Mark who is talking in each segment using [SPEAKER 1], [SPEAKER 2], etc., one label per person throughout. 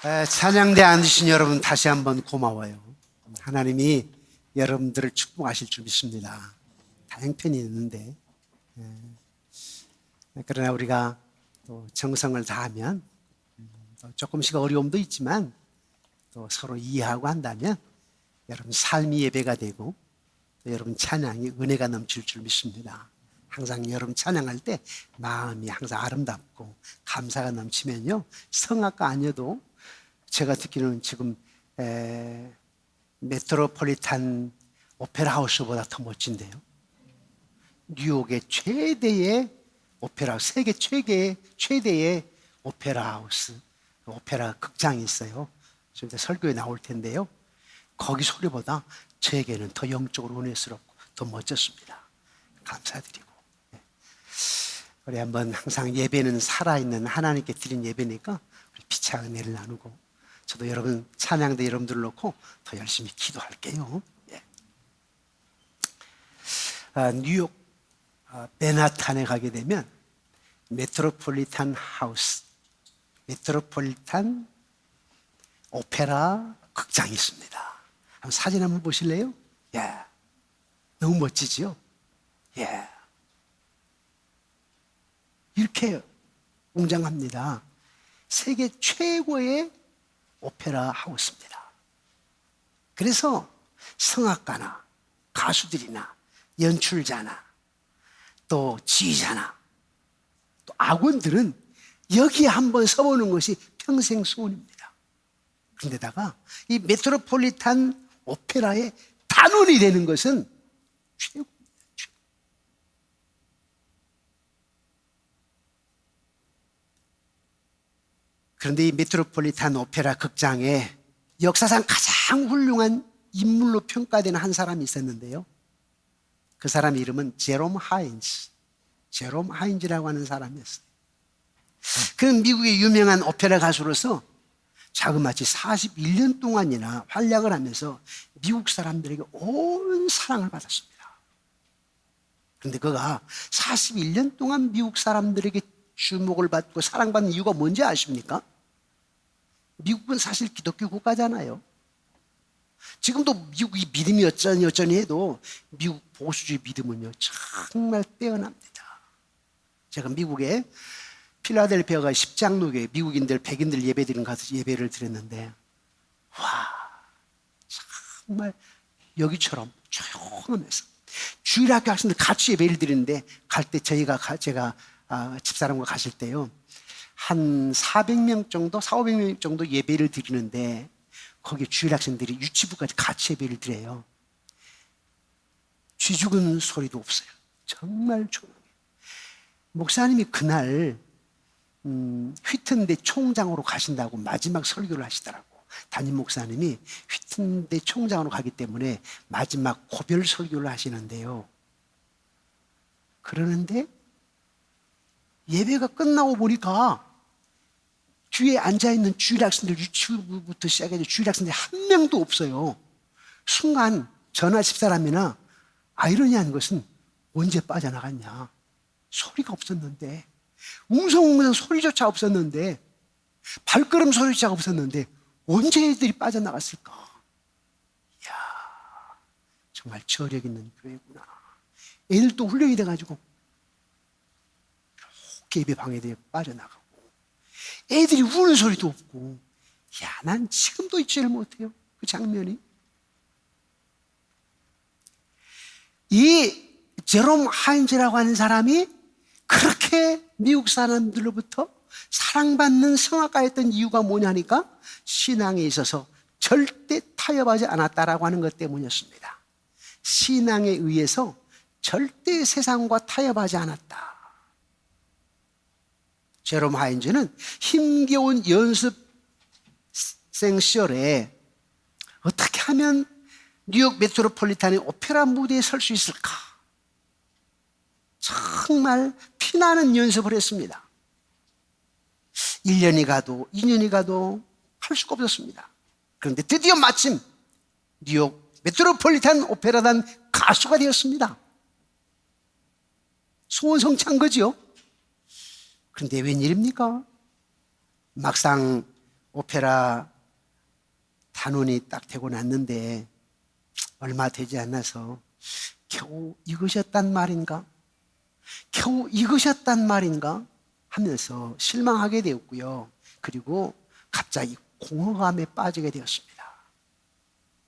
[SPEAKER 1] 찬양대 앉으신 여러분 다시 한번 고마워요. 하나님이 여러분들을 축복하실 줄 믿습니다. 다 형편이 있는데 그러나 우리가 또 정성을 다하면 또 조금씩 어려움도 있지만 또 서로 이해하고 한다면 여러분 삶이 예배가 되고 또 여러분 찬양이 은혜가 넘칠 줄 믿습니다. 항상 여러분 찬양할 때 마음이 항상 아름답고 감사가 넘치면요 성악가 아니어도 제가 듣기로는 지금 메트로폴리탄 오페라 하우스보다 더 멋진데요. 뉴욕의 최대의 오페라, 세계 최대의 오페라 하우스, 오페라 극장이 있어요. 좀 이따 설교에 나올 텐데요. 거기 소리보다 저에게는 더 영적으로 은혜스럽고 더 멋졌습니다. 감사드리고. 우리 한번 항상 예배는 살아있는 하나님께 드린 예배니까 우리 피차 은혜를 나누고 저도 여러분 찬양대 여러분들을 놓고 더 열심히 기도할게요. 뉴욕 맨하탄에 가게 되면 메트로폴리탄 하우스, 메트로폴리탄 오페라 극장이 있습니다. 한번 사진 한번 보실래요? 너무 멋지지요? 이렇게 웅장합니다. 세계 최고의 오페라 하우스입니다. 그래서 성악가나 가수들이나 연출자나 또 지휘자나 또 악원들은 여기에 한번 서보는 것이 평생 소원입니다. 그런데다가 이 메트로폴리탄 오페라의 단원이 되는 것은 최고입니다. 그런데 이 메트로폴리탄 오페라 극장에 역사상 가장 훌륭한 인물로 평가되는 한 사람이 있었는데요. 그 사람 이름은 제롬 하인즈라고 하는 사람이었어요. 그는 미국의 유명한 오페라 가수로서 자그마치 41년 동안이나 활약을 하면서 미국 사람들에게 온 사랑을 받았습니다. 그런데 그가 41년 동안 미국 사람들에게 주목을 받고 사랑받는 이유가 뭔지 아십니까? 미국은 사실 기독교 국가잖아요. 지금도 미국이 믿음이 어쩌니 해도 미국 보수주의 믿음은요 정말 뛰어납니다. 제가 미국에 필라델피아가 십장로교회 미국인들 백인들 예배드리는 가서 예배를 드렸는데 정말 여기처럼 조용하면서 주일학교 학생들 같이 예배를 드리는데 갈 때 제가 집사람과 가실 때요 한 400명 정도 400명 정도 예배를 드리는데 거기에 주일 학생들이 유치부까지 같이 예배를 드려요. 쥐 죽은 소리도 없어요. 정말 조용해요. 목사님이 그날 휘튼대 총장으로 가신다고 마지막 설교를 하시더라고. 담임 목사님이 휘튼대 총장으로 가기 때문에 마지막 고별 설교를 하시는데요. 그러는데 예배가 끝나고 보니까 뒤에 앉아있는 주일 학생들 유치부부터 시작해서 주일 학생들 한 명도 없어요. 순간 전화 집사람이나 아이러니한 것은 언제 빠져나갔냐. 소리가 없었는데 웅성웅성 소리조차 없었는데 발걸음 소리조차 없었는데 언제 애들이 빠져나갔을까. 이야 정말 저력 있는 교회구나. 애들도 훈련이 돼가지고 이렇게 예배 방해되어 빠져나가고 애들이 우는 소리도 없고 난 지금도 잊지를 못해요. 그 장면이. 이 제롬 하인즈라고 하는 사람이 그렇게 미국 사람들로부터 사랑받는 성악가였던 이유가 뭐냐니까 신앙에 있어서 절대 타협하지 않았다라고 하는 것 때문이었습니다. 신앙에 의해서 절대 세상과 타협하지 않았다. 제롬 하인즈는 힘겨운 연습생 시절에 어떻게 하면 뉴욕 메트로폴리탄의 오페라 무대에 설 수 있을까? 정말 피나는 연습을 했습니다. 1년이 가도 2년이 가도 할 수가 없었습니다. 그런데 드디어 마침 뉴욕 메트로폴리탄 오페라단 가수가 되었습니다. 소원 성취한 거지요. 그런데 웬일입니까? 막상 오페라 단원이 딱 되고 났는데 얼마 되지 않아서 겨우 이것이었단 말인가? 겨우 이것이었단 말인가? 하면서 실망하게 되었고요. 그리고 갑자기 공허감에 빠지게 되었습니다.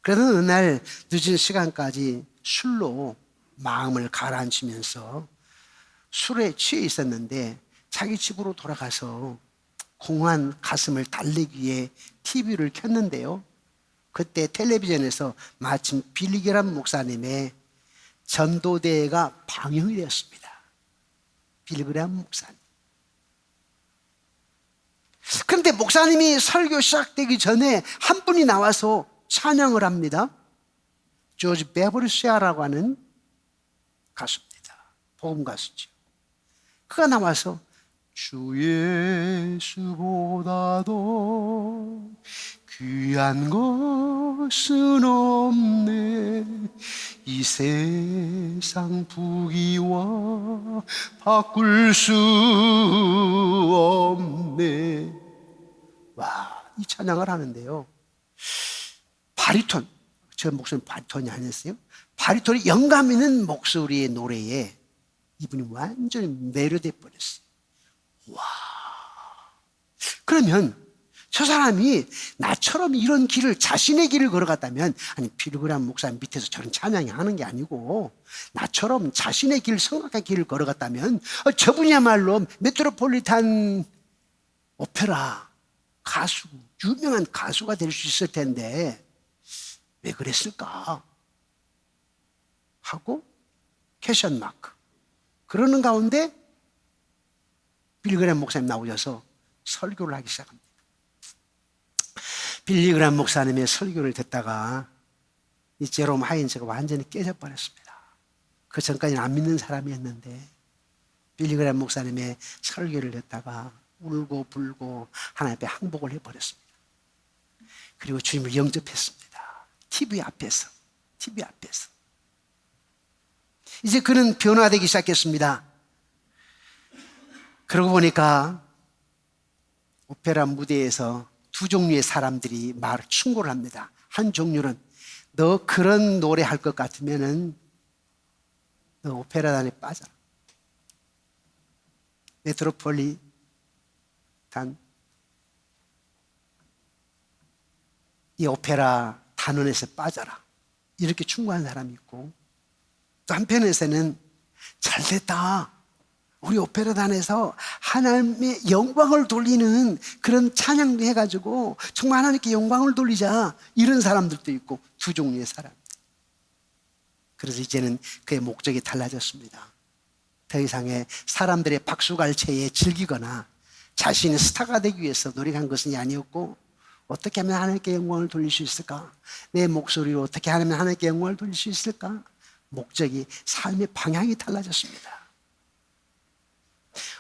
[SPEAKER 1] 그래서 어느 날 늦은 시간까지 술로 마음을 가라앉히면서 술에 취해 있었는데 자기 집으로 돌아가서 공허한 가슴을 달래기 위해 TV를 켰는데요. 그때 텔레비전에서 마침 빌리 그레이엄 목사님의 전도대회가 방영이 되었습니다. 빌리 그레이엄 목사님. 그런데 목사님이 설교 시작되기 전에 한 분이 나와서 찬양을 합니다. 조지 베버리시아라고 하는 가수입니다. 복음 가수죠. 그가 나와서 주 예수보다도 귀한 것은 없네 이 세상 부귀와 바꿀 수 없네. 와, 이 찬양을 하는데요. 바리톤, 저 목소리 바리톤이 아니었어요? 바리톤이 영감 있는 목소리의 노래에 이분이 완전히 매료돼 버렸어요. 와. 그러면 저 사람이 나처럼 이런 길을, 자신의 길을 걸어갔다면, 아니, 빌리 그레이엄 목사님 밑에서 저런 찬양이 하는 게 아니고, 나처럼 자신의 길, 성악의 길을 걸어갔다면, 저분이야말로 메트로폴리탄 오페라 가수, 유명한 가수가 될 수 있을 텐데, 왜 그랬을까? 하고, 퀘션 마크. 그러는 가운데, 빌리 그레이엄 목사님 나오셔서 설교를 하기 시작합니다. 빌리 그레이엄 목사님의 설교를 듣다가 이 제롬 하인즈가 완전히 깨져버렸습니다. 그 전까지는 안 믿는 사람이었는데 빌리 그레이엄 목사님의 설교를 듣다가 울고 불고 하나님 앞에 항복을 해버렸습니다. 그리고 주님을 영접했습니다. TV 앞에서. 이제 그는 변화되기 시작했습니다. 그러고 보니까 오페라 무대에서 두 종류의 사람들이 충고를 합니다. 한 종류는 너 그런 노래 할 것 같으면은 너 오페라단에 빠져라. 메트로폴리탄 이 오페라 단원에서 빠져라. 이렇게 충고한 사람이 있고 또 한편에서는 잘됐다. 우리 오페라단에서 하나님의 영광을 돌리는 그런 찬양도 해가지고 정말 하나님께 영광을 돌리자. 이런 사람들도 있고 두 종류의 사람. 그래서 이제는 그의 목적이 달라졌습니다. 더 이상의 사람들의 박수갈채에 즐기거나 자신의 스타가 되기 위해서 노력한 것은 아니었고 어떻게 하면 하나님께 영광을 돌릴 수 있을까? 내 목소리로 어떻게 하면 하나님께 영광을 돌릴 수 있을까? 목적이, 삶의 방향이 달라졌습니다.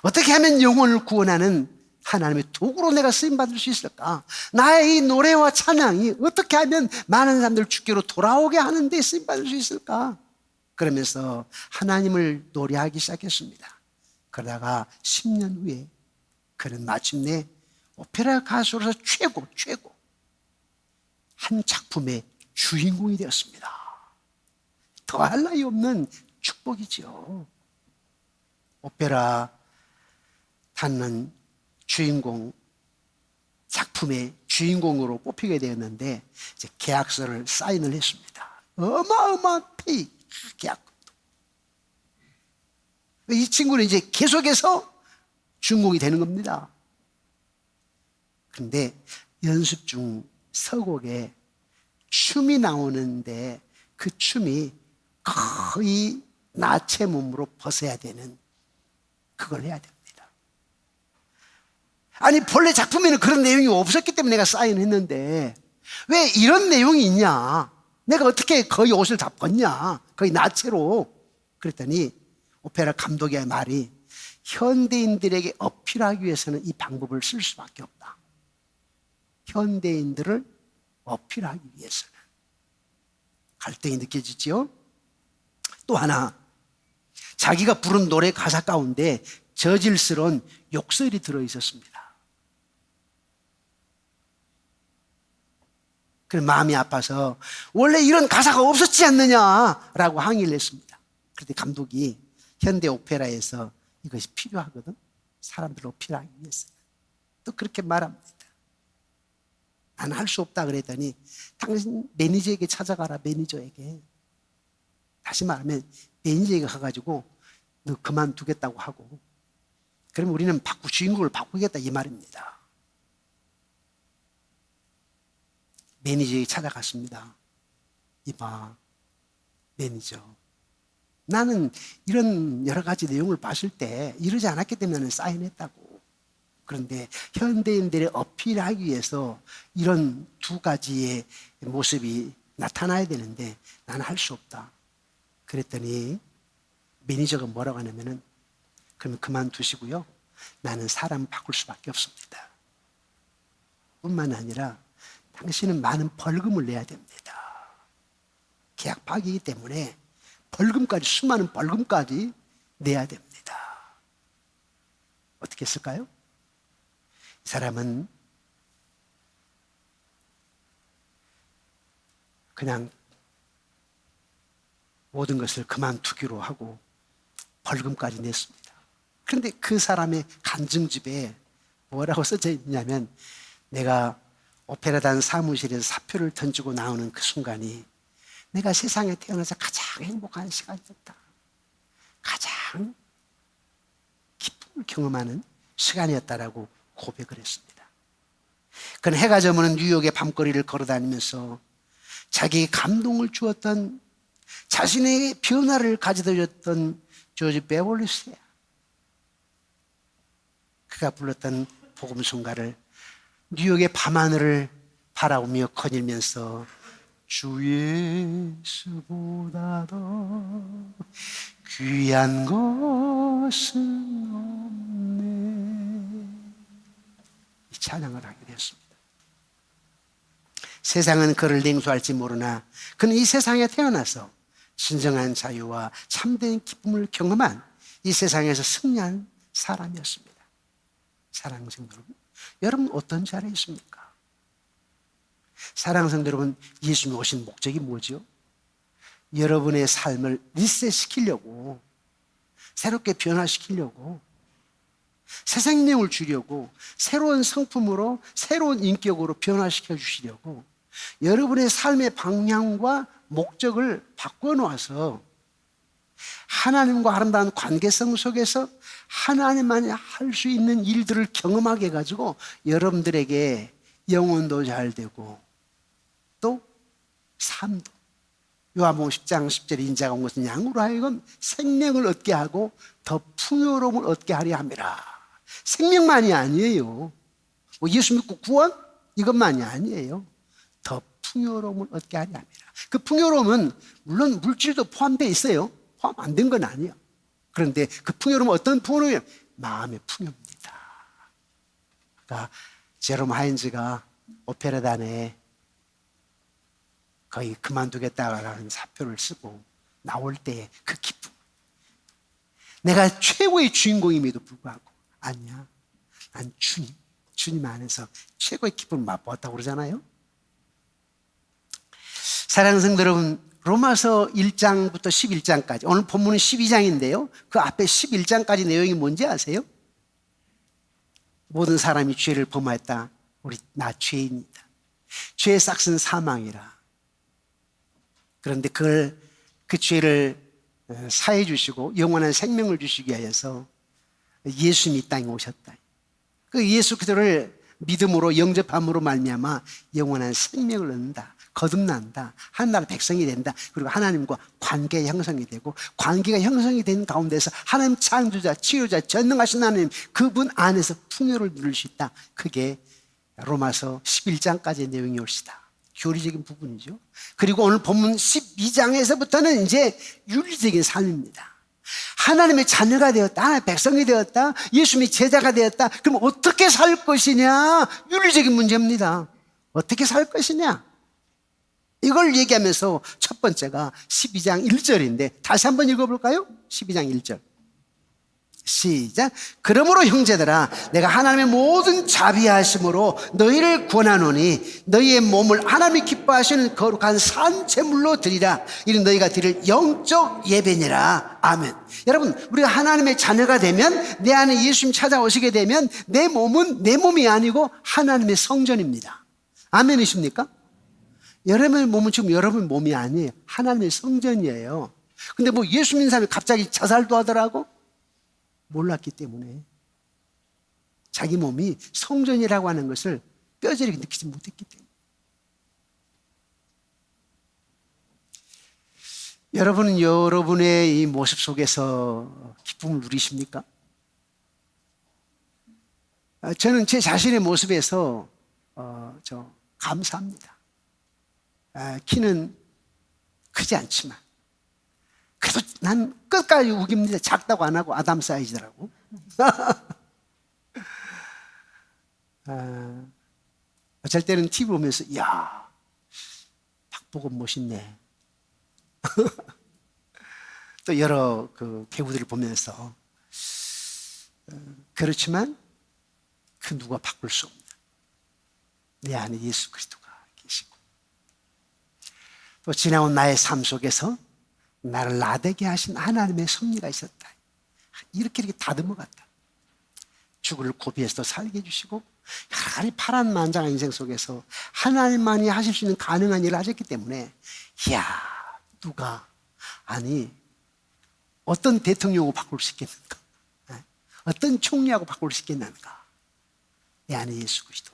[SPEAKER 1] 어떻게 하면 영혼을 구원하는 하나님의 도구로 내가 쓰임받을 수 있을까? 나의 이 노래와 찬양이 어떻게 하면 많은 사람들 주께로 돌아오게 하는 데 쓰임받을 수 있을까? 그러면서 하나님을 노래하기 시작했습니다. 그러다가 10년 후에 그는 마침내 오페라 가수로서 최고 한 작품의 주인공이 되었습니다. 더할 나위 없는 축복이죠. 오페라 단원 주인공, 작품의 주인공으로 뽑히게 되었는데 이제 계약서를 사인을 했습니다. 어마어마한 페이 계약금도. 이 친구는 이제 계속해서 주인공이 되는 겁니다. 그런데 연습 중 서곡에 춤이 나오는데 그 춤이 거의 나체 몸으로 벗어야 되는 그걸 해야 됩니다. 아니 본래 작품에는 그런 내용이 없었기 때문에 내가 사인했는데 왜 이런 내용이 있냐? 내가 어떻게 거의 옷을 다 벗냐? 거의 나체로. 그랬더니 오페라 감독의 말이 현대인들에게 어필하기 위해서는 이 방법을 쓸 수밖에 없다. 현대인들을 어필하기 위해서는. 갈등이 느껴지지요? 또 하나, 자기가 부른 노래 가사 가운데 저질스러운 욕설이 들어있었습니다. 그래 마음이 아파서 원래 이런 가사가 없었지 않느냐라고 항의를 했습니다. 그런데 감독이 현대 오페라에서 이것이 필요하거든. 사람들을 어필하기 위해서. 또 그렇게 말합니다. 나는 할 수 없다 그랬더니 당신 매니저에게 찾아가라. 매니저에게. 다시 말하면 매니저에게 가가지고 너 그만두겠다고 하고, 그러면 우리는 주인공을 바꾸겠다 이 말입니다. 매니저에게 찾아갔습니다. 이봐 매니저, 나는 이런 여러 가지 내용을 봤을 때 이러지 않았기 때문에 사인했다고. 그런데 현대인들의 어필하기 위해서 이런 두 가지의 모습이 나타나야 되는데 나는 할 수 없다. 그랬더니 매니저가 뭐라고 하냐면은 그러면 그만두시고요. 나는 사람 바꿀 수밖에 없습니다. 뿐만 아니라 당신은 많은 벌금을 내야 됩니다. 계약 파기이기 때문에 벌금까지, 수많은 벌금까지 내야 됩니다. 어떻게 했을까요? 이 사람은 그냥 모든 것을 그만두기로 하고 벌금까지 냈습니다. 그런데 그 사람의 간증집에 뭐라고 써져 있냐면, 내가 오페라단 사무실에서 사표를 던지고 나오는 그 순간이 내가 세상에 태어나서 가장 행복한 시간이었다. 가장 기쁨을 경험하는 시간이었다라고 고백을 했습니다. 그는 해가 저무는 뉴욕의 밤거리를 걸어다니면서 자기의 감동을 주었던, 자신의 변화를 가져다 줬던 조지 베벌리스야. 그가 불렀던 복음성가를 뉴욕의 밤하늘을 바라보며 거닐면서 주 예수보다 더 귀한 것은 없네, 이 찬양을 하게 되었습니다. 세상은 그를 냉소할지 모르나 그는 이 세상에 태어나서 진정한 자유와 참된 기쁨을 경험한 이 세상에서 승리한 사람이었습니다. 사랑하는 성도 여러분, 여러분 어떤 자리에 있습니까? 사랑하는 성도 여러분, 예수님이 오신 목적이 뭐죠? 여러분의 삶을 리셋시키려고, 새롭게 변화시키려고, 새 생명을 주려고, 새로운 성품으로, 새로운 인격으로 변화시켜 주시려고 여러분의 삶의 방향과 목적을 바꿔놓아서 하나님과 아름다운 관계성 속에서 하나님만이 할 수 있는 일들을 경험하게 해가지고 여러분들에게 영혼도 잘 되고 또 삶도, 요한복음 10장 10절에 인자가 온 것은 양으로 하여금 생명을 얻게 하고 더 풍요로움을 얻게 하려 함이라. 생명만이 아니에요. 뭐 예수 믿고 구원? 이것만이 아니에요. 더 풍요로움을 얻게 하려 함이라. 그 풍요로움은 물론 물질도 포함되어 있어요. 포함 안 된 건 아니에요. 그런데 그 풍요로움은 어떤 풍요로움이에요? 마음의 풍요입니다. 그러니까 제롬 하인즈가 오페라단에 거의 그만두겠다라는 사표를 쓰고 나올 때의 그 기쁨, 내가 최고의 주인공임에도 불구하고 아니야, 난 주님 안에서 최고의 기쁨을 맛보았다고 그러잖아요. 사랑하는 성도 여러분, 로마서 1장부터 11장까지, 오늘 본문은 12장인데요 그 앞에 11장까지 내용이 뭔지 아세요? 모든 사람이 죄를 범하였다. 나 죄인이다. 죄의 싹은 사망이라. 그런데 그 죄를 사해 주시고 영원한 생명을 주시기 위해서 예수님이 이 땅에 오셨다. 그 예수 그리스도를 믿음으로 영접함으로 말미암아 영원한 생명을 얻는다. 거듭난다. 하나님의 백성이 된다. 그리고 하나님과 관계 형성이 되고, 관계가 형성이 된 가운데서 하나님 창조자, 치유자, 전능하신 하나님 그분 안에서 풍요를 누릴 수 있다. 그게 로마서 11장까지의 내용이 옳시다. 교리적인 부분이죠. 그리고 오늘 본문 12장에서부터는 이제 윤리적인 삶입니다. 하나님의 자녀가 되었다, 하나님의 백성이 되었다, 예수님의 제자가 되었다. 그럼 어떻게 살 것이냐? 윤리적인 문제입니다. 어떻게 살 것이냐? 이걸 얘기하면서 첫 번째가 12장 1절인데 다시 한번 읽어볼까요? 12장 1절 시작. 그러므로 형제들아, 내가 하나님의 모든 자비하심으로 너희를 권하노니 너희의 몸을 하나님이 기뻐하시는 거룩한 산제물로 드리라. 이는 너희가 드릴 영적 예배니라. 아멘. 여러분, 우리가 하나님의 자녀가 되면, 내 안에 예수님 찾아오시게 되면 내 몸은 내 몸이 아니고 하나님의 성전입니다. 아멘이십니까? 여러분의 몸은 지금 여러분 몸이 아니에요. 하나님의 성전이에요. 근데 뭐 예수 믿는 사람이 갑자기 자살도 하더라고? 몰랐기 때문에, 자기 몸이 성전이라고 하는 것을 뼈저리게 느끼지 못했기 때문에. 여러분은 여러분의 이 모습 속에서 기쁨을 누리십니까? 저는 제 자신의 모습에서 감사합니다. 키는 크지 않지만 그래도 난 끝까지 우깁니다. 작다고 안 하고 아담 사이즈더라고. 어쩔 때는 TV 보면서, 이야, 박보검 멋있네. 또 여러 그 배우들을 보면서, 그렇지만 그 누가 바꿀 수 없는 내 안에 예수 그리스도가 계시고, 또 지나온 나의 삶 속에서 나를 나되게 하신 하나님의 섭리가 있었다. 이렇게 다듬어 갔다. 죽을 고비에서도 살게 해주시고, 여러 가지 파란만장한 인생 속에서 하나님만이 하실 수 있는 가능한 일을 하셨기 때문에, 이야, 누가, 아니, 어떤 대통령하고 바꿀 수 있겠는가? 어떤 총리하고 바꿀 수 있겠는가? 내 안에 예수 그리스도.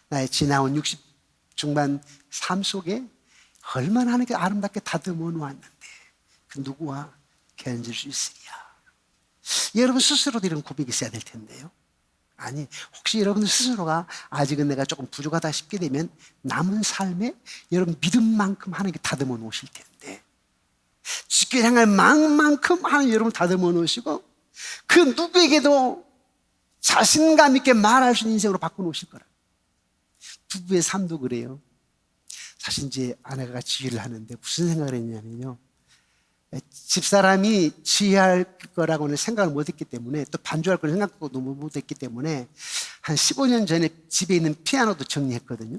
[SPEAKER 1] 나의 지나온 60 중반 삶 속에 얼마나 하나님께 아름답게 다듬어 놓았는데 그 누구와 견질 수 있으랴. 여러분 스스로도 이런 고백이 있어야 될 텐데요. 아니, 혹시 여러분 스스로가 아직은 내가 조금 부족하다 싶게 되면 남은 삶에 여러분 믿음만큼 하나님께 다듬어 놓으실 텐데, 주께 향할 마음만큼 하나님 여러분 다듬어 놓으시고, 그 누구에게도 자신감 있게 말할 수 있는 인생으로 바꿔 놓으실 거라. 부부의 삶도 그래요. 사실 이제 아내가 지휘를 하는데 무슨 생각을 했냐면요, 집사람이 지휘할 거라고는 생각을 못했기 때문에, 또 반주할 거는 생각도 너무 못했기 때문에 한 15년 전에 집에 있는 피아노도 정리했거든요.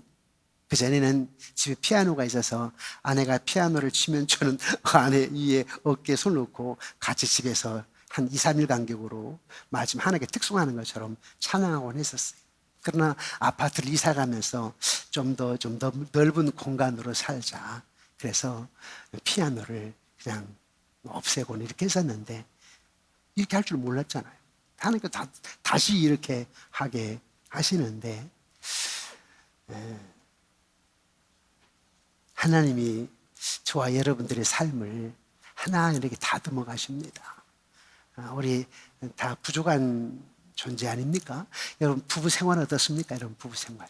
[SPEAKER 1] 그 전에는 집에 피아노가 있어서 아내가 피아노를 치면 저는 아내 위에 어깨에 손 놓고 같이 집에서 한 2, 3일 간격으로 마침 하나님께 특송하는 것처럼 찬양하곤 했었어요. 그러나 아파트를 이사 가면서 좀 더 넓은 공간으로 살자, 그래서 피아노를 그냥 없애고는 이렇게 했었는데, 이렇게 할 줄 몰랐잖아요. 하나님께 다시 이렇게 하게 하시는데, 하나님이 저와 여러분들의 삶을 하나하나 이렇게 다듬어 가십니다. 우리 다 부족한 존재 아닙니까? 여러분 부부 생활은 어떻습니까? 여러분 부부 생활.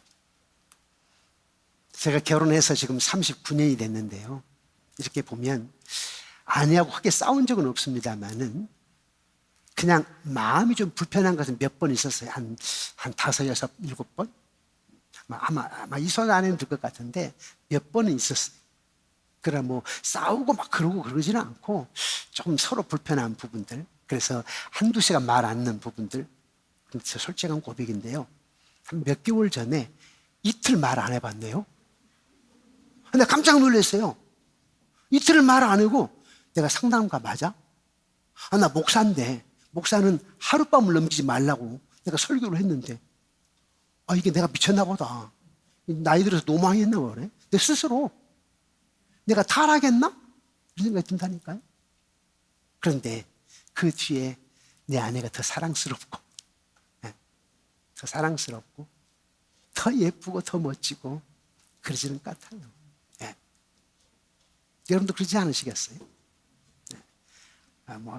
[SPEAKER 1] 제가 결혼해서 지금 39년이 됐는데요, 이렇게 보면 아내하고 크게 싸운 적은 없습니다만은 그냥 마음이 좀 불편한 것은 몇 번 있었어요. 한 5, 6, 7번? 아마 이 손 안에는 들 것 같은데 몇 번은 있었어요. 그러나 뭐 싸우고 막 그러지는 않고 조금 서로 불편한 부분들, 그래서 한두 시간 말 안 듣는 부분들, 솔직한 고백인데요, 한 몇 개월 전에 이틀 말 안 해봤네요. 근데 깜짝 놀랐어요. 이틀을 말 안 하고, 내가 상담가 맞아? 나 목사인데, 목사는 하룻밤을 넘기지 말라고 내가 설교를 했는데, 이게 내가 미쳤나 보다. 나이 들어서 노망했나 보네. 내 스스로 내가 타락했나? 이런 생각이 든다니까요. 그런데 그 뒤에 내 아내가 더 사랑스럽고, 더 사랑스럽고, 더 예쁘고, 더 멋지고, 그러지는 것 같아요. 여러분도 그러지 않으시겠어요?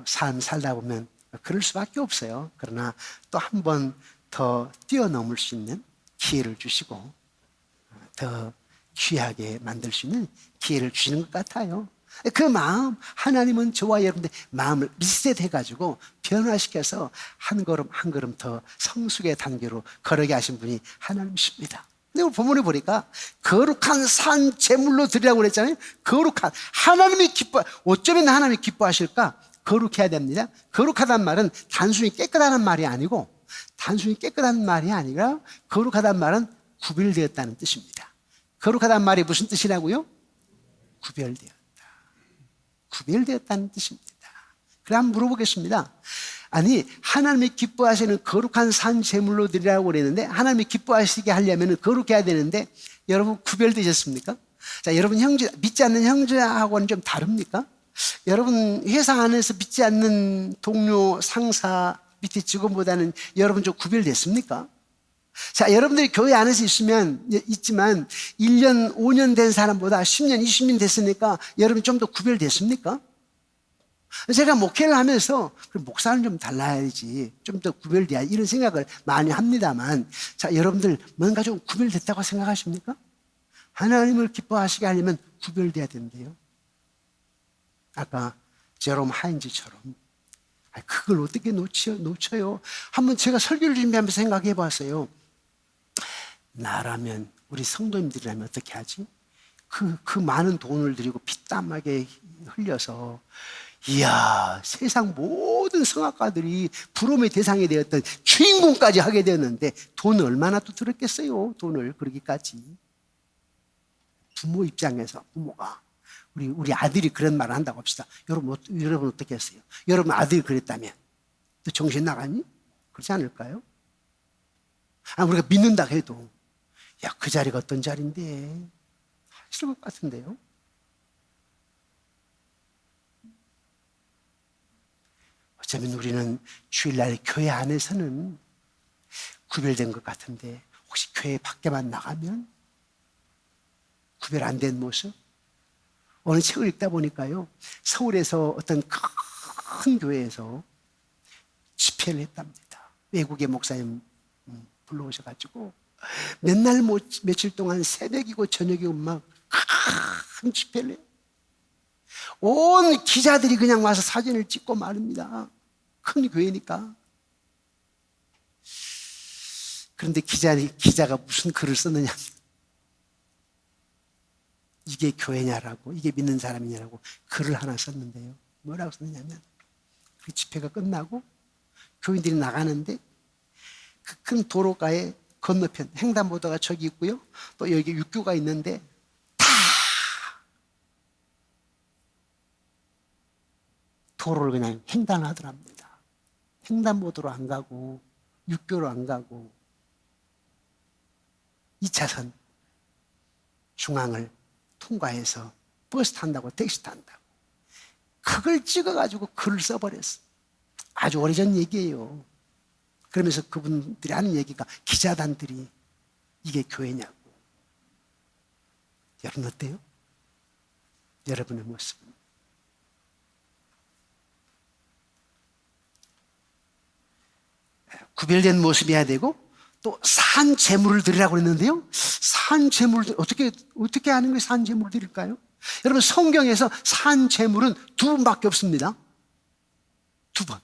[SPEAKER 1] 삶 살다 보면 그럴 수밖에 없어요. 그러나 또 한 번 더 뛰어넘을 수 있는 기회를 주시고, 더 귀하게 만들 수 있는 기회를 주시는 것 같아요. 그 마음, 하나님은 저와 여러분의 마음을 리셋해가지고 변화시켜서 한 걸음 한 걸음 더 성숙의 단계로 걸어게 하신 분이 하나님이십니다. 근데 오늘 본문에 보니까 거룩한 산 제물로 드리라고 그랬잖아요. 거룩한, 하나님이 어쩌면 하나님이 기뻐하실까? 거룩해야 됩니다. 거룩하다는 말은 단순히 깨끗하다는 말이 아니고, 단순히 깨끗한 말이 아니라 거룩하다는 말은 구별되었다는 뜻입니다. 거룩하다는 말이 무슨 뜻이라고요? 구별되었다. 구별되었다는 뜻입니다. 그래 한번 물어보겠습니다. 아니, 하나님이 기뻐하시는 거룩한 산 제물로 드리라고 그랬는데, 하나님이 기뻐하시게 하려면 거룩해야 되는데, 여러분 구별되셨습니까? 자, 여러분 믿지 않는 형제하고는 좀 다릅니까? 여러분 회사 안에서 믿지 않는 동료, 상사, 밑에 직원보다는 여러분 좀 구별됐습니까? 자, 여러분들이 교회 안에서 있지만 1년, 5년 된 사람보다 10년, 20년 됐으니까 여러분 좀 더 구별됐습니까? 제가 목회를 하면서 목사는 좀 달라야지, 좀 더 구별돼야 이런 생각을 많이 합니다만, 자, 여러분들 뭔가 좀 구별됐다고 생각하십니까? 하나님을 기뻐하시게 하려면 구별돼야 된대요. 아까 제롬 하인즈처럼 그걸 어떻게 놓쳐요? 한번 제가 설교를 준비하면서 생각해 봤어요. 나라면, 우리 성도님들이라면 어떻게 하지? 그 많은 돈을 들이고 피땀하게 흘려서, 이야, 세상 모든 성악가들이 부름의 대상이 되었던 주인공까지 하게 되었는데 돈을 얼마나 또 들었겠어요? 돈을 그러기까지. 부모 입장에서 부모가 우리 아들이 그런 말을 한다고 합시다. 여러분 어떻게 했어요? 여러분 아들이 그랬다면 또 정신 나갔니? 그렇지 않을까요? 우리가 믿는다 해도, 야, 그 자리가 어떤 자리인데 하실 것 같은데요. 어쩌면 우리는 주일날 교회 안에서는 구별된 것 같은데, 혹시 교회 밖에만 나가면 구별 안 된 모습? 어느 책을 읽다 보니까요, 서울에서 어떤 큰 교회에서 집회를 했답니다. 외국의 목사님 불러오셔가지고 맨날 며칠 동안 새벽이고 저녁이고 막 큰 집회를 해요. 온 기자들이 그냥 와서 사진을 찍고 말입니다. 큰 교회니까. 그런데 기자가 무슨 글을 썼느냐, 이게 교회냐라고, 이게 믿는 사람이냐라고 글을 하나 썼는데요. 뭐라고 썼냐면, 그 집회가 끝나고 교인들이 나가는데 그 큰 도로가에 건너편 횡단보도가 저기 있고요, 또 여기 육교가 있는데 다 도로를 그냥 횡단하더랍니다. 횡단보도로 안 가고 육교로 안 가고 2차선 중앙을 통과해서 버스 탄다고, 택시 탄다고 그걸 찍어가지고 글을 써버렸어. 아주 오래전 얘기예요. 그러면서 그분들이 하는 얘기가, 기자단들이 이게 교회냐고. 여러분 어때요? 여러분의 모습은? 구별된 모습이어야 되고, 또 산 제물을 드리라고 그랬는데요. 산 제물을 어떻게 하는 거예요? 산 제물을 드릴까요? 여러분, 성경에서 산 제물은 2번밖에 없습니다. 2번.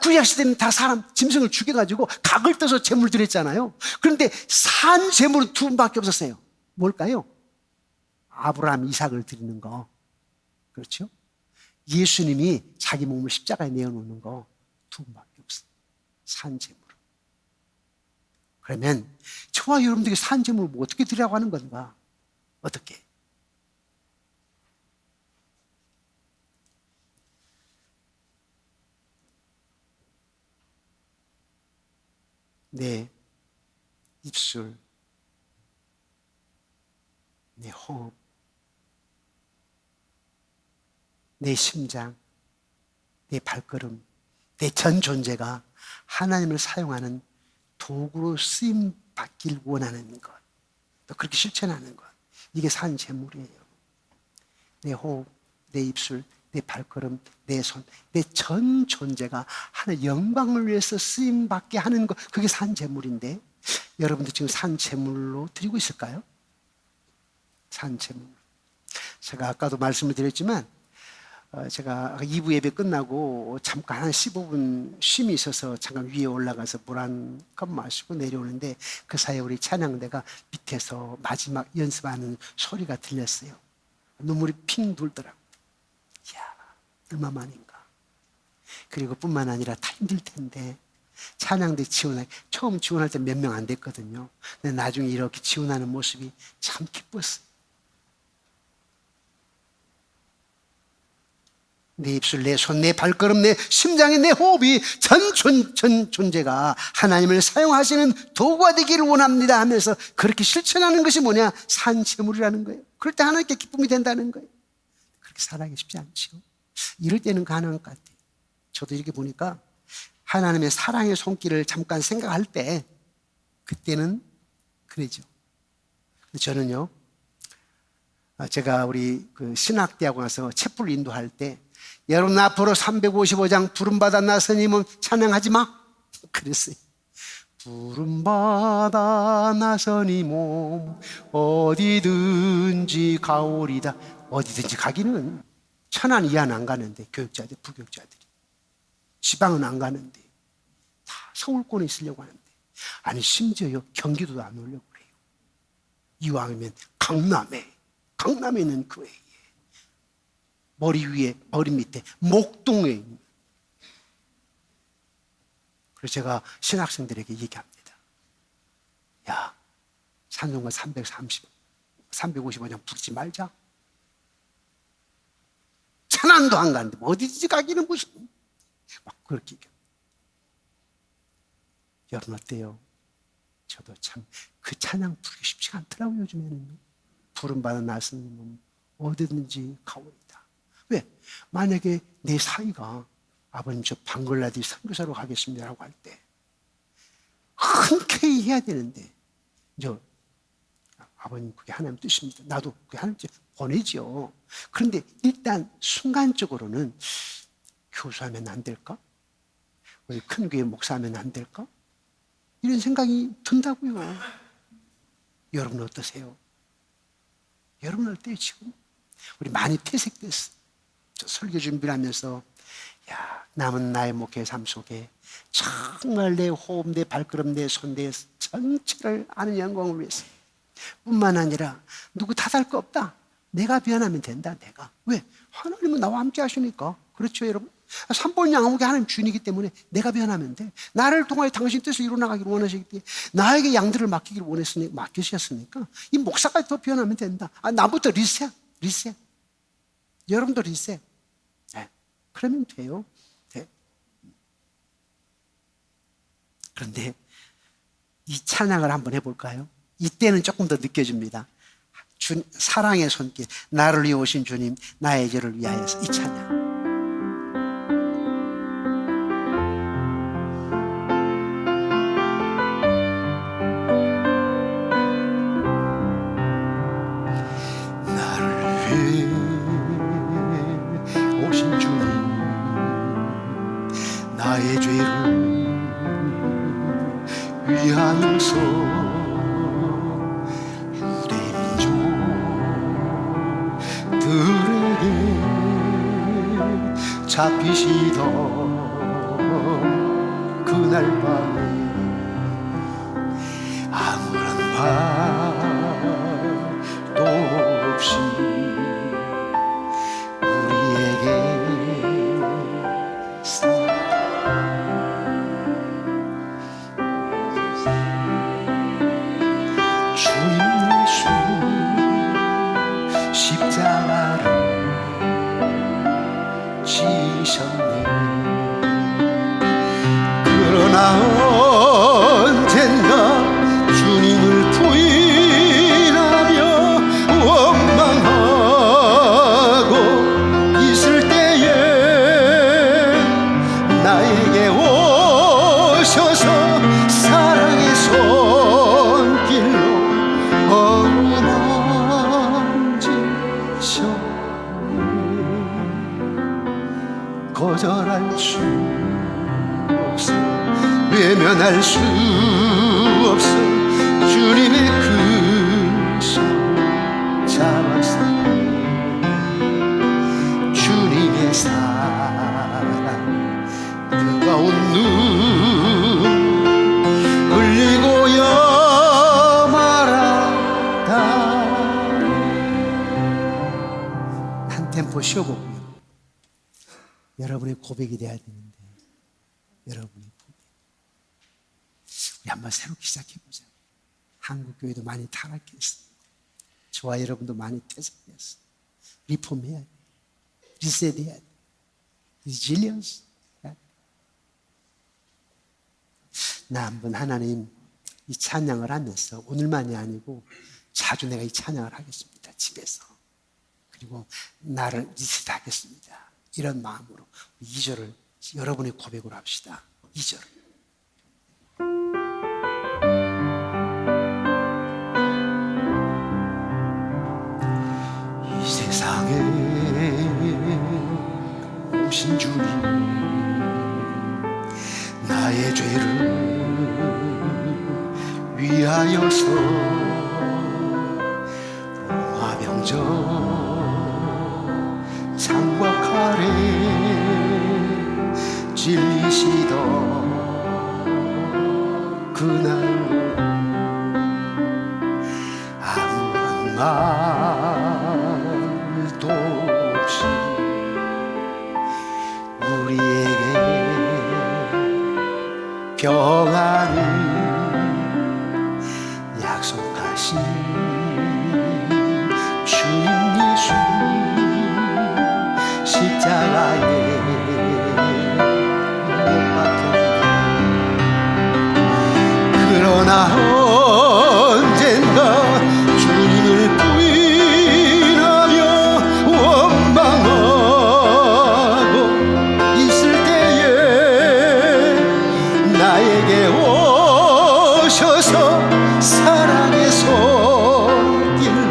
[SPEAKER 1] 구약 시대는 다 사람 짐승을 죽여가지고 각을 떠서 제물 드렸잖아요. 그런데 산 제물은 2번밖에 없었어요. 뭘까요? 아브라함, 이삭을 드리는 거. 그렇죠? 예수님이 자기 몸을 십자가에 내어놓는 거 2번밖에 없어요. 산 제물. 그러면 저와 여러분들에게 산 제물을 뭐 어떻게 드리라고 하는 건가? 어떻게? 내 입술, 내 호흡, 내 심장, 내 발걸음, 내 전 존재가 하나님을 사용하는 도구로 쓰임 받길 원하는 것, 또 그렇게 실천하는 것, 이게 산 제물이에요. 내 호흡, 내 입술, 내 발걸음, 내 손, 내 전 존재가 하나님의 영광을 위해서 쓰임 받게 하는 것, 그게 산 제물인데, 여러분들 지금 산 제물로 드리고 있을까요? 산 제물. 제가 아까도 말씀을 드렸지만, 제가 2부 예배 끝나고 잠깐 한 15분 쉼이 있어서 잠깐 위에 올라가서 물 한 컵 마시고 내려오는데, 그 사이에 우리 찬양대가 밑에서 마지막 연습하는 소리가 들렸어요. 눈물이 핑 돌더라고요. 이야, 얼마만인가. 그리고 뿐만 아니라 다 힘들 텐데 찬양대 지원할 처음 지원할 때 몇 명 안 됐거든요. 근데 나중에 이렇게 지원하는 모습이 참 기뻤어요. 내 입술, 내 손, 내 발걸음, 내 심장에 내 호흡이 전 존재가 하나님을 사용하시는 도구가 되기를 원합니다 하면서 그렇게 실천하는 것이 뭐냐? 산채물이라는 거예요. 그럴 때 하나님께 기쁨이 된다는 거예요. 그렇게 살아가기 쉽지 않죠. 이럴 때는 가능한 것 같아요. 저도 이렇게 보니까 하나님의 사랑의 손길을 잠깐 생각할 때 그때는 그러죠. 저는요, 제가 우리 그 신학대학원 가서 촛불 인도할 때 여러분 앞으로 355장 부름받아 나서님은 찬양하지 마 그랬어요. 부름받아 나서니 몸 어디든지 가오리다. 어디든지 가기는 천안 이하는 안 가는데 교육자들 부교육자들이 지방은 안 가는데 다 서울권에 있으려고 하는데 아니 심지어요 경기도도 안 오려고 그래요. 이왕이면 강남에 있는 교회에 머리 위에 머리 밑에 목동에 있는. 그래서 제가 신학생들에게 얘기합니다. 야 산송가 355장 부르지 말자. 천안도 안 가는데 어디든지 가기는 무슨 막 그렇게 얘기합니다. 여러분 어때요? 저도 참 그 찬양 부르기 쉽지가 않더라고요. 요즘에는 부름받아 나서는 어디든지 가오리다. 왜? 만약에 내 사위가 아버님 저 방글라데시 선교사로 가겠습니다라고 할 때 흔쾌히 해야 되는데 저 아버님 그게 하나님 뜻입니다. 나도 그게 하나님 뜻 보내죠. 그런데 일단 순간적으로는 교수하면 안 될까? 우리 큰 교회 목사하면 안 될까? 이런 생각이 든다고요. 여러분 어떠세요? 여러분 어때요 지금? 우리 많이 퇴색됐어. 저 설교 준비를 하면서 야 남은 나의 목회 삶 속에 정말 내 호흡, 내 발걸음, 내 손, 내 전체를 아는 영광을 위해서 뿐만 아니라 누구 탓할 거 없다. 내가 변하면 된다. 내가. 왜? 하나님은 나와 함께 하시니까. 그렇죠 여러분? 산벌 양목의 하나님 주인이기 때문에 내가 변하면 돼. 나를 통하여 당신 뜻을 이루어나가기를 원하시기 때문에 나에게 양들을 맡기기를 맡기셨으니까 이 목사까지 더 변하면 된다. 나부터 리셋. 여러분도 리셋. 네. 그러면 돼요. 네. 그런데 이 찬양을 한번 해볼까요? 이때는 조금 더 느껴집니다. 사랑의 손길, 나를 위해 오신 주님, 나의 죄를 위하여서 이 찬양.
[SPEAKER 2] 나의 죄를 위하여서 유대 민족들에게 잡히시던 그날 밤에 아무런 말도 없이 우리에게 십자가를 지셨네. 그러나 언젠가 주님을 부인하며 원망하고 있을 때에 나에게 오셔서 사랑의 손길로 거절할 수 없어 외면할 수 없어 주님의 그 손 잡았어 주님의 사랑 뜨거운 눈 흘리고야 말았다.
[SPEAKER 1] 한 템포 쉬어보고요. 여러분의 고백이 돼야 되는데 여러분의 부대. 우리 한번 새롭게 시작해보자. 한국교회도 많이 타락했어. 저와 여러분도 많이 퇴색됐어. 리폼해야 돼. 리셋해야 돼. 리질리언스. 나 한번 하나님 이 찬양을 하면서 오늘만이 아니고 자주 내가 이 찬양을 하겠습니다. 집에서. 그리고 나를 리셋하겠습니다. 이런 마음으로 2절을 여러분의 고백으로 합시다. 2절.
[SPEAKER 2] 이 세상에 오신 주님 나의 죄를 위하여서 로마병정 장벽아래 질리시던 그날로 아무런 말도 없이 우리에게 평안을 약속하신 주님 예수 십자가에 못 박혔네. 그러나 언젠가 주님을 부인하며 원망하고 있을 때에 나에게 오셔서 사랑의 손길로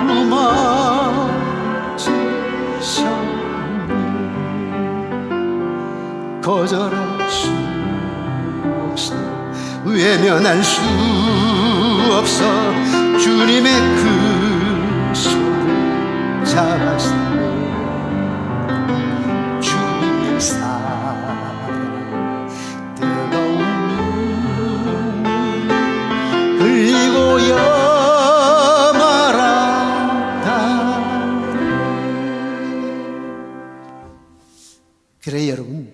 [SPEAKER 2] 무마치셨네. 거절할 수 없어 외면할 수 없어 주님의 그 손을 잡았네. 주님의 사랑 뜨거운 눈물 흘리고야 말았다.
[SPEAKER 1] 그래 여러분,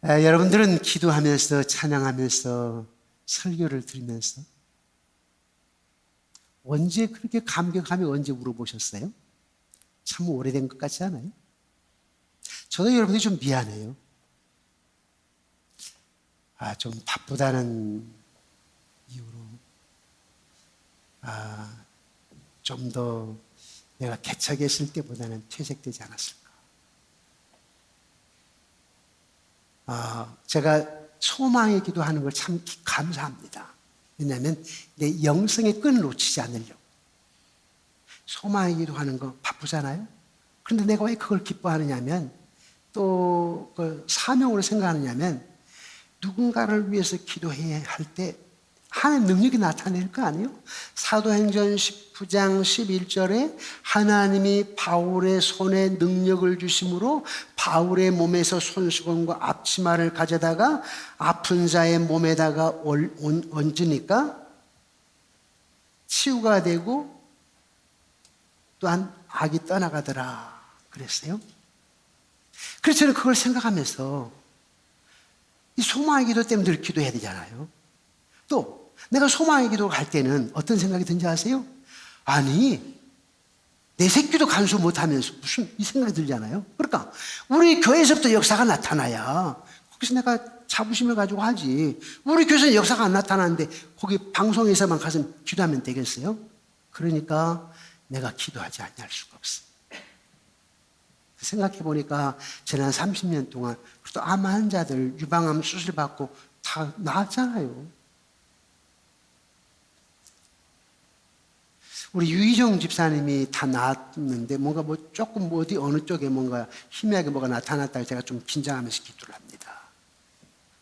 [SPEAKER 1] 여러분들은 기도하면서 찬양하면서 설교를 들으면서 언제 그렇게 감격하며 언제 울어보셨어요? 참 오래된 것 같지 않아요? 저도 여러분들이 좀 미안해요. 좀 바쁘다는 이유로 좀 더 내가 개척했을 때보다는 퇴색되지 않았을까. 제가 소망의 기도하는 걸 참 감사합니다. 왜냐하면 내 영성의 끈을 놓치지 않으려고. 소망의 기도하는 거 바쁘잖아요. 그런데 내가 왜 그걸 기뻐하느냐면 또 그 사명으로 생각하느냐면 누군가를 위해서 기도해야 할 때 하나님 능력이 나타낼 거 아니에요? 사도행전 19장 11절에 하나님이 바울의 손에 능력을 주심으로 바울의 몸에서 손수건과 앞치마를 가져다가 아픈 자의 몸에다가 얹으니까 치유가 되고 또한 악이 떠나가더라 그랬어요. 그래서 저는 그걸 생각하면서 이 소망의 기도 때문에 늘 기도해야 되잖아요. 또 내가 소망의 기도 갈 때는 어떤 생각이 든지 아세요? 아니 내 새끼도 간수 못하면서 무슨 이 생각이 들잖아요. 그러니까 우리 교회에서부터 역사가 나타나야 거기서 내가 자부심을 가지고 하지. 우리 교회에서는 역사가 안 나타나는데 거기 방송에서만 가서 기도하면 되겠어요? 그러니까 내가 기도하지 않을 수가 없어. 생각해 보니까 지난 30년 동안 또 암 환자들 유방암 수술 받고 다 나았잖아요. 우리 유희정 집사님이 다 나았는데 뭔가 뭐 조금 어디 어느 쪽에 뭔가 희미하게 뭐가 나타났다고 제가 좀 긴장하면서 기도를 합니다.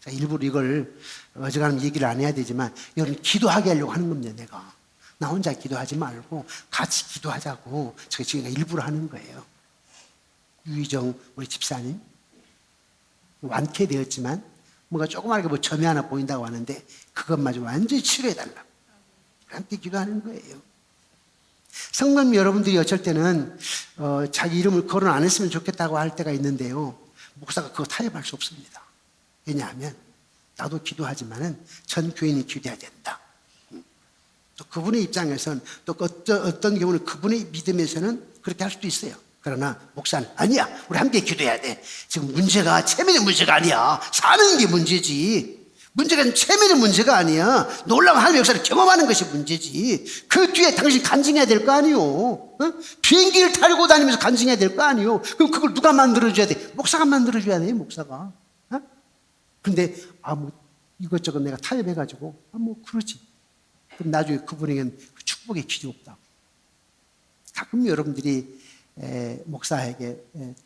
[SPEAKER 1] 일부러 이걸 어지간하면 얘기를 안 해야 되지만 여러분 기도하게 하려고 하는 겁니다. 내가 나 혼자 기도하지 말고 같이 기도하자고 제가 지금 일부러 하는 거예요. 유희정 우리 집사님 완쾌되었지만 뭔가 조그맣게 뭐 점이 하나 보인다고 하는데 그것마저 완전히 치료해달라고 함께 기도하는 거예요. 성도님 여러분들이 어쩔 때는 자기 이름을 거론 안 했으면 좋겠다고 할 때가 있는데요. 목사가 그거 타협할 수 없습니다. 왜냐하면 나도 기도하지만은 전 교인이 기도해야 된다. 또 그분의 입장에서는 또 어떤 경우는 그분의 믿음에서는 그렇게 할 수도 있어요. 그러나 목사는 아니야, 우리 함께 기도해야 돼. 지금 문제가 체면의 문제가 아니야. 사는 게 문제지. 문제가 체면의 문제가 아니야. 놀라운 하나님의 역사를 경험하는 것이 문제지. 그 뒤에 당신 간증해야 될 거 아니요. 어? 비행기를 타고 다니면서 간증해야 될 거 아니요. 그럼 그걸 누가 만들어줘야 돼? 목사가 만들어줘야 돼, 목사가. 어? 근데 뭐 이것저것 내가 타협해가지고 뭐 그러지. 그럼 나중에 그분에게는 그 축복의 길이 없다고. 가끔 여러분들이 목사에게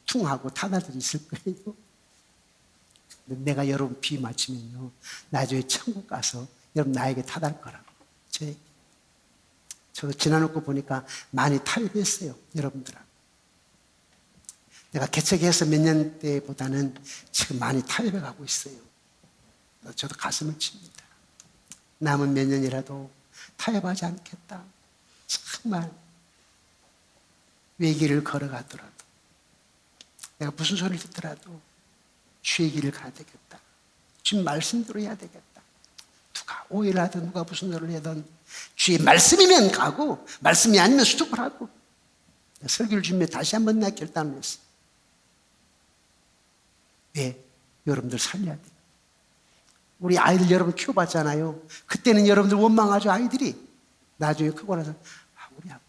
[SPEAKER 1] 퉁하고 타달들이 있을 거예요. 근데 내가 여러분 비 맞추면요, 나중에 천국 가서 여러분 나에게 타달 거라고. 저 지나놓고 보니까 많이 타협했어요, 여러분들하고. 내가 개척해서 몇 년 때보다는 지금 많이 타협해 가고 있어요. 저도 가슴을 칩니다. 남은 몇 년이라도 타협하지 않겠다. 정말 외길을 걸어가더라도, 내가 무슨 소리를 듣더라도 주의 길을 가야 되겠다. 주님 말씀대로 해야 되겠다. 누가 오해를 하든 누가 무슨 소리를 하든 주의 말씀이면 가고, 말씀이 아니면 수습을 하고. 설교를 준비해 다시 한번 내가 결단을 했어. 왜? 여러분들 살려야 돼요. 우리 아이들 여러분 키워봤잖아요. 그때는 여러분들 원망하죠, 아이들이. 나중에 크고 나서 우리 아빠.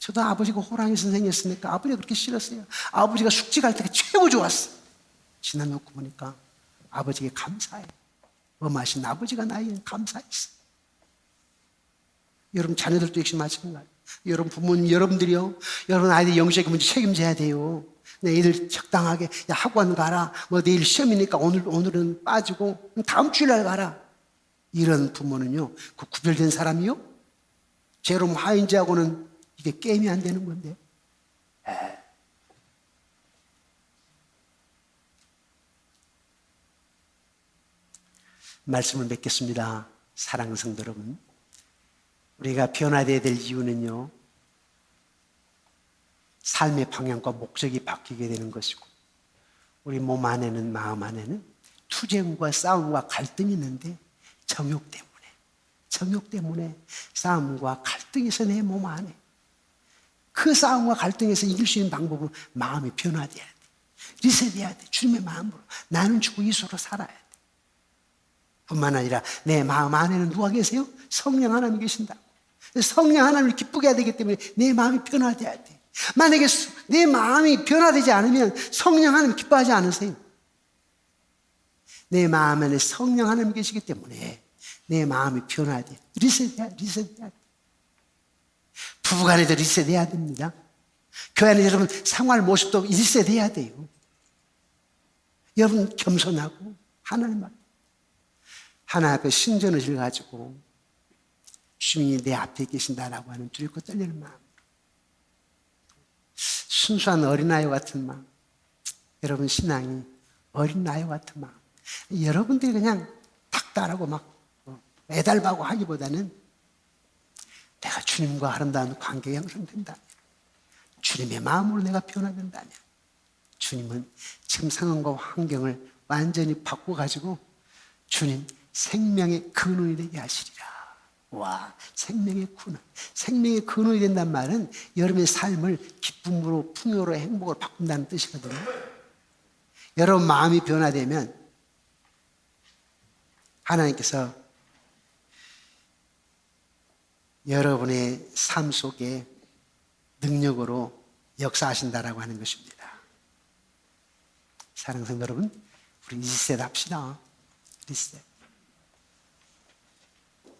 [SPEAKER 1] 저도 아버지가 호랑이 선생이었으니까 아버지가 그렇게 싫었어요. 아버지가 숙직할 때가 최고 좋았어. 지나놓고 보니까 아버지에게 감사해. 엄하신 아버지가 나에게 감사했어. 여러분 자녀들도 역시 마찬가지예요. 여러분 부모님, 여러분들이요, 여러분 아이들 영적인 문제 책임져야 돼요. 애들 적당하게, 야, 학원 가라. 뭐 내일 시험이니까 오늘은 빠지고 다음 주일날 가라. 이런 부모는요, 그 구별된 사람이요, 제롬 하인즈하고는 이게 게임이 안 되는 건데. 말씀을 맺겠습니다. 사랑하는 성도 여러분, 우리가 변화되어야 될 이유는요, 삶의 방향과 목적이 바뀌게 되는 것이고, 우리 몸 안에는, 마음 안에는 투쟁과 싸움과 갈등이 있는데, 정욕 때문에 싸움과 갈등이 있어. 내 몸 안에 그 싸움과 갈등에서 이길 수 있는 방법은 마음이 변화돼야 돼. 리셋해야 돼. 주님의 마음으로 나는 주고 이수로 살아야 돼. 뿐만 아니라 내 마음 안에는 누가 계세요? 성령 하나님이 계신다고. 성령 하나님을 기쁘게 해야 되기 때문에 내 마음이 변화돼야 돼. 만약에 내 마음이 변화되지 않으면 성령 하나님 기뻐하지 않으세요. 내 마음 안에 성령 하나님 계시기 때문에 내 마음이 변화돼. 리셋해야 돼. 부부간에도 리셋해야 됩니다. 교회 안에 여러분 생활 모습도 리셋해야 돼요. 여러분 겸손하고 하나님 앞에, 하나 앞에 신전의식을 가지고 주님이 내 앞에 계신다라고 하는 두렵고 떨리는 마음, 순수한 어린아이 같은 마음, 여러분 신앙이 어린아이 같은 마음, 여러분들이 그냥 닥달하고 막 애달바고 하기보다는 내가 주님과 아름다운 관계가 형성된다면, 주님의 마음으로 내가 변화된다면, 주님은 지금 상황과 환경을 완전히 바꿔가지고 주님 생명의 근원이 되게 하시리라. 와, 생명의 근원. 생명의 근원이 된다는 말은 여러분의 삶을 기쁨으로, 풍요로, 행복으로 바꾼다는 뜻이거든요. 여러분 마음이 변화되면 하나님께서 여러분의 삶 속에 능력으로 역사하신다라고 하는 것입니다. 사랑하는 성도 여러분, 우리 리셋 합시다. 리셋.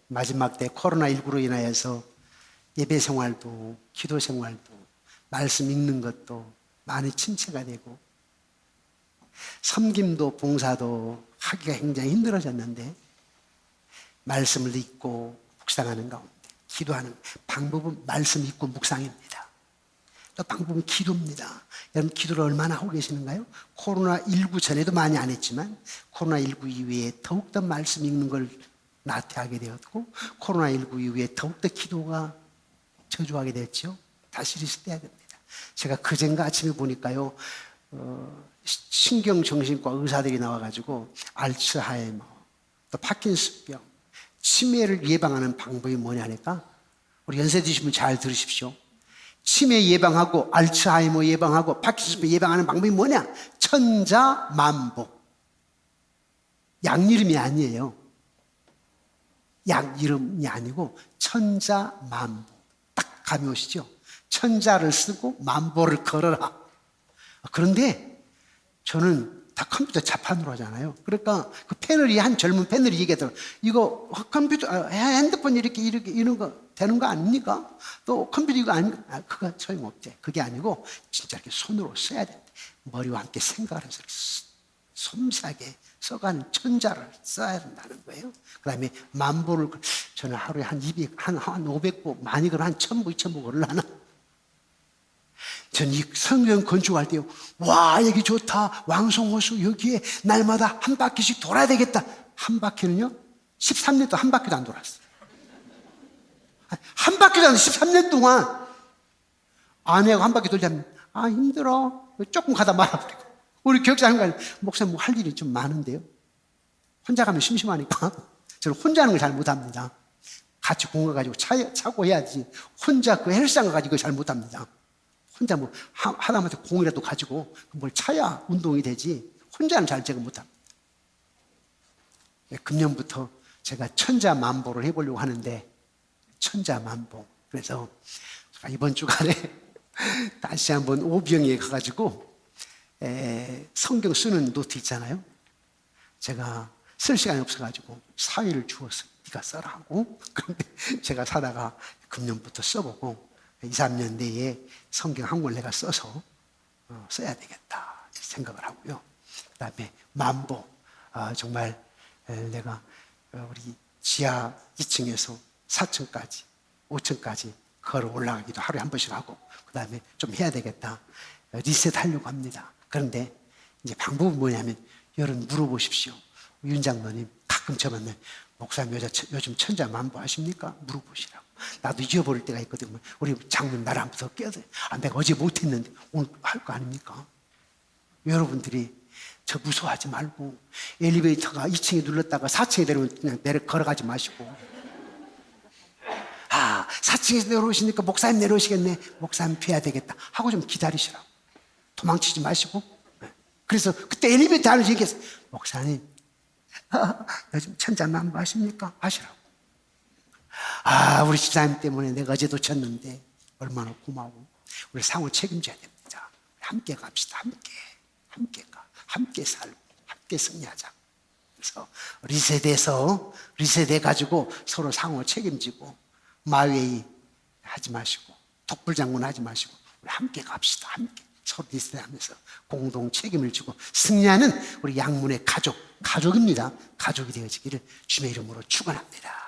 [SPEAKER 1] 마지막 때 코로나19로 인하여서 예배 생활도, 기도 생활도, 말씀 읽는 것도 많이 침체가 되고, 섬김도 봉사도 하기가 굉장히 힘들어졌는데, 말씀을 읽고 묵상하는 가운데, 기도하는 방법은 말씀 읽고 묵상입니다. 또 방법은 기도입니다. 여러분 기도를 얼마나 하고 계시는가요? 코로나19 전에도 많이 안 했지만 코로나19 이후에 더욱더 말씀 읽는 걸 나태하게 되었고, 코로나19 이후에 더욱더 기도가 저조하게 됐죠. 다시 리셋해야 됩니다. 제가 그젠가 아침에 보니까요, 신경정신과 의사들이 나와가지고 알츠하이머, 또 파킨슨병, 치매를 예방하는 방법이 뭐냐니까 우리 연세 드신 분 잘 들으십시오. 치매 예방하고 알츠하이머 예방하고 파킨슨병 예방하는 방법이 뭐냐? 천자만보. 약 이름이 아니에요. 약 이름이 아니고 천자만보. 딱 감이 오시죠? 천자를 쓰고 만보를 걸어라. 그런데 저는 다 컴퓨터 자판으로 하잖아요. 그러니까 그 패널이 한 젊은 패널이 얘기하더라고요. 이거 컴퓨터, 핸드폰 이렇게 이런 거 되는 거 아닙니까? 또 컴퓨터 이거 아닌가? 그거 소용없대. 그게 아니고 진짜 이렇게 손으로 써야 돼. 머리와 함께 생각을 해서 섬세하게 써가는 천자를 써야 된다는 거예요. 그 다음에 만보를 저는 하루에 한 200, 한 500보, 많이 그러면 한 1000보, 2000보 걸으려나? 전 이 성경 건축할 때요, 와, 여기 좋다. 왕송호수 여기에 날마다 한 바퀴씩 돌아야 되겠다. 한 바퀴는요, 13년도 한 바퀴도 안 돌았어요. 한 바퀴도 안 돌았어요. 13년 동안. 아내하고 한 바퀴 돌자면, 아, 힘들어. 조금 가다 말아버리고. 우리 교육자님 가 목사님 뭐 할 일이 좀 많은데요. 혼자 가면 심심하니까. 저는 혼자 하는 걸 잘 못합니다. 같이 공을 가지고 차고 해야지. 혼자 그 헬스장 가지고 잘 못합니다. 혼자 뭐 하다못해 공이라도 가지고 뭘 차야 운동이 되지. 혼자는 잘 제가 못합니다. 금년부터 제가 천자만보를 해보려고 하는데 천자만보. 그래서 이번 주간에 다시 한번 오병이에 가가지고 성경 쓰는 노트 있잖아요. 제가 쓸 시간이 없어가지고 사회를 주었어요. 네가 써라 하고. 그런데 제가 사다가 금년부터 써보고 2, 3년 내에 성경 한 권 내가 써서 써야 되겠다 생각을 하고요. 그 다음에 만보. 정말 내가 우리 지하 2층에서 4층까지 5층까지 걸어 올라가기도 하루에 한 번씩 하고, 그 다음에 좀 해야 되겠다. 리셋 하려고 합니다. 그런데 이제 방법은 뭐냐면 여러분 물어보십시오. 윤 장로님 가끔 저 만나면 목사님 요즘 천자만보 하십니까? 물어보시라고. 나도 잊어버릴 때가 있거든요. 우리 장로님 나를 한번 더 깨어서 내가 어제 못했는데 오늘 할 거 아닙니까? 여러분들이 저 무서워하지 말고 엘리베이터가 2층에 눌렀다가 4층에 내려오면 그냥 걸어가지 마시고, 4층에서 내려오시니까 목사님 내려오시겠네. 목사님 뵈야 되겠다 하고 좀 기다리시라고. 도망치지 마시고. 그래서 그때 엘리베이터 안에서 얘기했어요. 목사님 요즘 천자만보 하십니까? 하시라고. 우리 집사님 때문에 내가 어제 놓쳤는데 얼마나 고마워. 우리 상호 책임져야 됩니다. 함께 갑시다. 함께 가. 함께 살고 함께 승리하자. 그래서 리셋해가지고 서로 상호 책임지고, 마웨이 하지 마시고 독불장군 하지 마시고 우리 함께 갑시다. 함께 서로 리셋하면서 공동 책임을 지고 승리하는 우리 양문의 가족입니다. 가족이 되어지기를 주님의 이름으로 축원합니다.